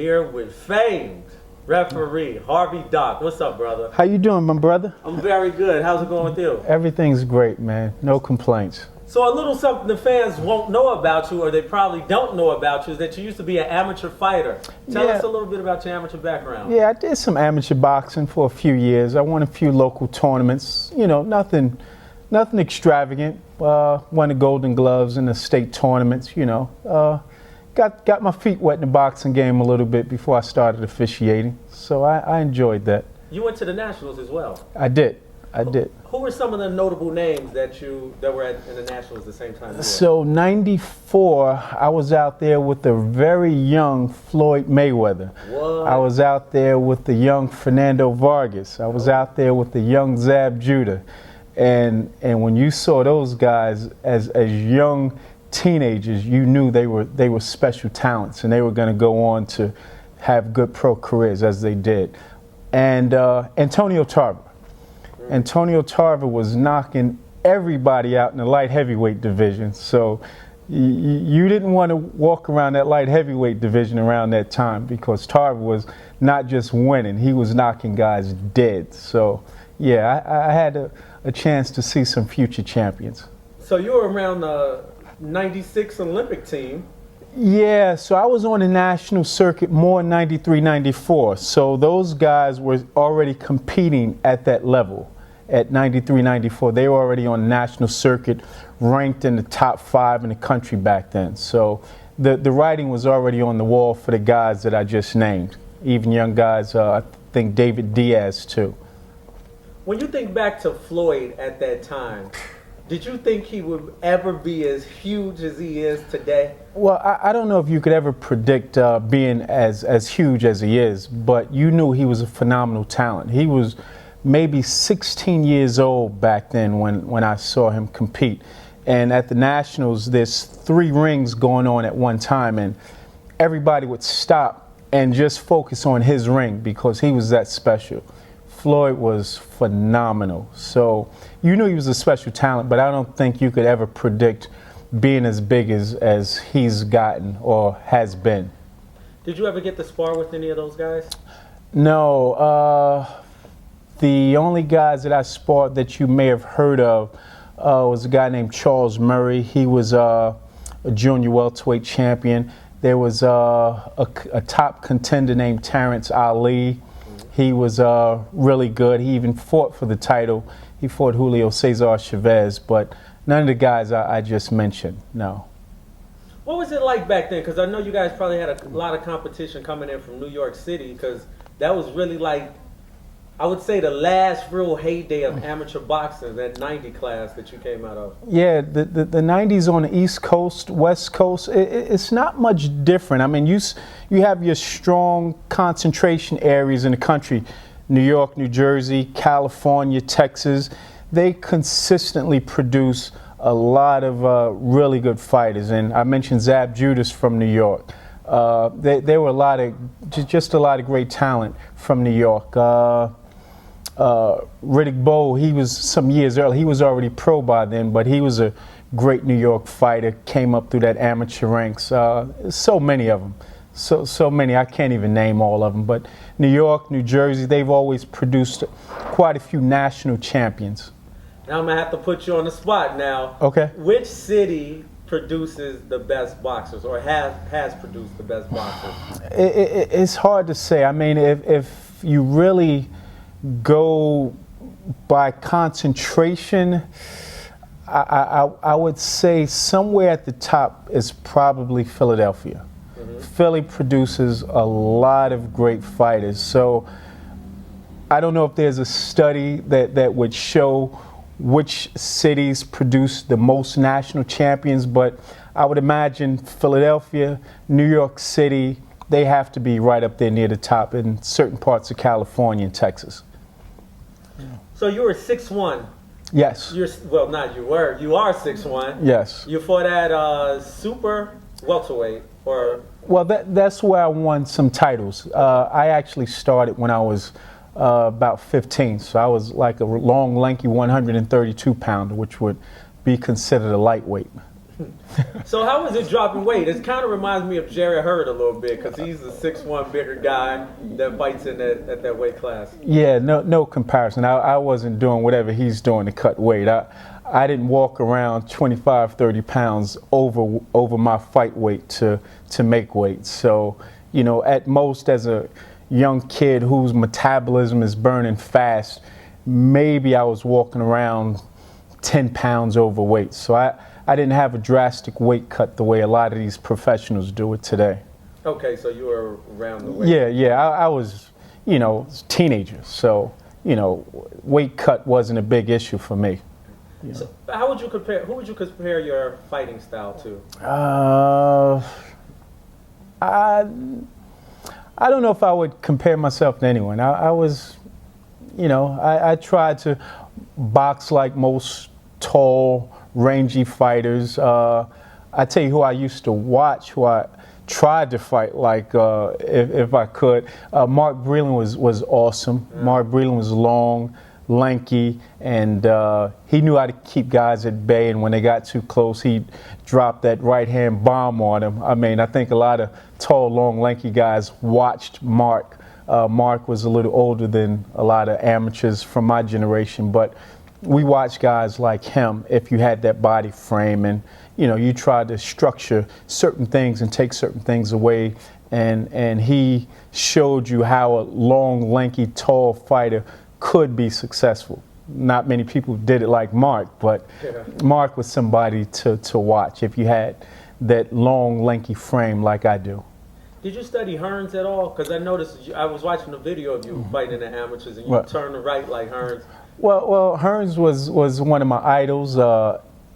here with famed referee Harvey Doc. What's up, brother? How you doing, my brother? I'm very good. How's it going with you? Everything's great, man. No complaints. So a little something the fans won't know about you, or they probably don't know about you, is that you used to be an amateur fighter. Tell us a little bit about your amateur background. Yeah, I did some amateur boxing for a few years. I won a few local tournaments. You know, nothing extravagant. Won the Golden Gloves in the state tournaments. You know, got my feet wet in the boxing game a little bit before I started officiating. So I enjoyed that. You went to the Nationals as well. I did. Who were some of the notable names that were in the Nationals at the same time? So '94, I was out there with the very young Floyd Mayweather. What? I was out there with the young Fernando Vargas. I was out there with the young Zab Judah. And when you saw those guys as young teenagers, you knew they were special talents, and they were going to go on to have good pro careers as they did. And Antonio Tarver. Antonio Tarver was knocking everybody out in the light heavyweight division. So you didn't want to walk around that light heavyweight division around that time, because Tarver was not just winning, he was knocking guys dead. So yeah, I had a chance to see some future champions. So you were around the '96 Olympic team. Yeah, so I was on the national circuit more in '93, '94. So those guys were already competing at that level. At '93, '94, they were already on the national circuit, ranked in the top 5 in the country back then. So the writing was already on the wall for the guys that I just named. Even young guys, I think David Diaz too. When you think back to Floyd at that time, did you think he would ever be as huge as he is today? Well, I don't know if you could ever predict being as huge as he is, but you knew he was a phenomenal talent. He was maybe 16 years old back then when I saw him compete. And at the Nationals, there's 3 rings going on at one time, and everybody would stop and just focus on his ring because he was that special. Floyd was phenomenal. So you knew he was a special talent, but I don't think you could ever predict being as big as he's gotten or has been. Did you ever get to spar with any of those guys? No. The only guys that I sparred that you may have heard of was a guy named Charles Murray. He was a junior welterweight champion. There was a top contender named Terrence Ali. He was really good. He even fought for the title. He fought Julio Cesar Chavez, but none of the guys I just mentioned, no. What was it like back then? Because I know you guys probably had a lot of competition coming in from New York City, because that was really like, I would say, the last real heyday of amateur boxing, that '90 class that you came out of. Yeah, the '90s on the East Coast, West Coast, it's not much different. I mean, you have your strong concentration areas in the country, New York, New Jersey, California, Texas. They consistently produce a lot of really good fighters. And I mentioned Zab Judas from New York. There were just a lot of great talent from New York. Riddick Bowe, he was some years early. He was already pro by then, but he was a great New York fighter, came up through that amateur ranks. So many of them. So many, I can't even name all of them. But New York, New Jersey, they've always produced quite a few national champions. Now I'm going to have to put you on the spot now. Okay. Which city produces the best boxers, or has produced the best boxers? It's hard to say. I mean, if you really go by concentration, I would say somewhere at the top is probably Philadelphia. Philly produces a lot of great fighters. So I don't know if there's a study that would show which cities produce the most national champions, but I would imagine Philadelphia, New York City, they have to be right up there near the top in certain parts of California and Texas. So you were 6'1". Yes. You are 6'1". Yes. You fought at super welterweight, or? Well, that's where I won some titles. I actually started when I was about 15, so I was like a long, lanky 132 pounder, which would be considered a lightweight. So how was it dropping weight? It kind of reminds me of Jerry Hurd a little bit because he's a 6'1" bigger guy that fights in at that weight class. Yeah, no comparison. I wasn't doing whatever he's doing to cut weight. I didn't walk around 25, 30 pounds over my fight weight to make weight. So, you know, at most as a young kid whose metabolism is burning fast, maybe I was walking around 10 pounds overweight. So I didn't have a drastic weight cut the way a lot of these professionals do it today. Okay, so you were around the weight. Yeah, I was, you know, a teenager. So, you know, weight cut wasn't a big issue for me. You know. So how would you compare? Who would you compare your fighting style to? I don't know if I would compare myself to anyone. I was, you know, I tried to box like most tall, rangy fighters. I tell you who I used to watch, who I tried to fight like if I could. Mark Breland was awesome. Yeah. Mark Breland was long, lanky, and he knew how to keep guys at bay, and when they got too close, he'd drop that right-hand bomb on them. I mean, I think a lot of tall, long, lanky guys watched Mark. Mark was a little older than a lot of amateurs from my generation, but we watched guys like him. If you had that body frame and, you know, you tried to structure certain things and take certain things away, and he showed you how a long, lanky, tall fighter could be successful. Not many people did it like Mark, but yeah. Mark was somebody to watch if you had that long, lanky frame like I do. Did you study Hearns at all? Because I noticed, I was watching a video of you fighting the amateurs, and you turn to right like Hearns. Well, Hearns was one of my idols,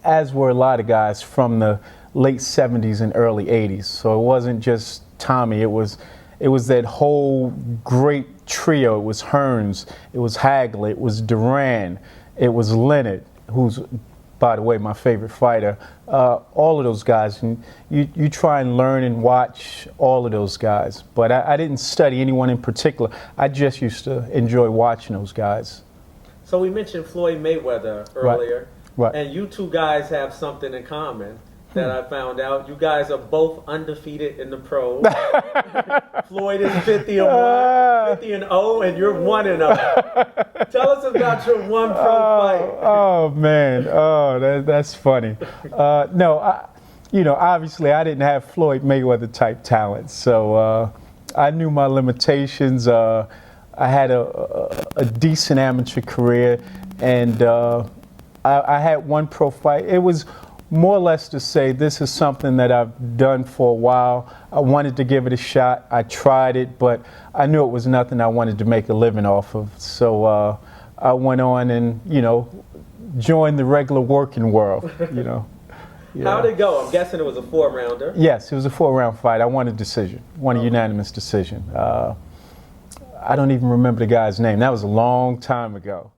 as were a lot of guys from the late 70s and early 80s. So it wasn't just Tommy, it was that whole great trio. It was Hearns, it was Hagler, it was Duran, it was Leonard, who's, by the way, my favorite fighter. All of those guys, and you try and learn and watch all of those guys. But I didn't study anyone in particular. I just used to enjoy watching those guys. So we mentioned Floyd Mayweather earlier, right. And you two guys have something in common that I found out. You guys are both undefeated in the pros. Floyd is 50-0, and you're 1-0. Tell us about your one pro fight. Oh man, that's funny. No, you know, obviously I didn't have Floyd Mayweather type talent, so I knew my limitations. I had a decent amateur career, and I had one pro fight. It was more or less to say this is something that I've done for a while. I wanted to give it a shot. I tried it, but I knew it was nothing I wanted to make a living off of. So I went on and, you know, joined the regular working world, you know. Yeah. How'd it go? I'm guessing it was a 4-rounder. Yes, it was a 4-round fight. I won a decision, won a unanimous decision. I don't even remember the guy's name. That was a long time ago.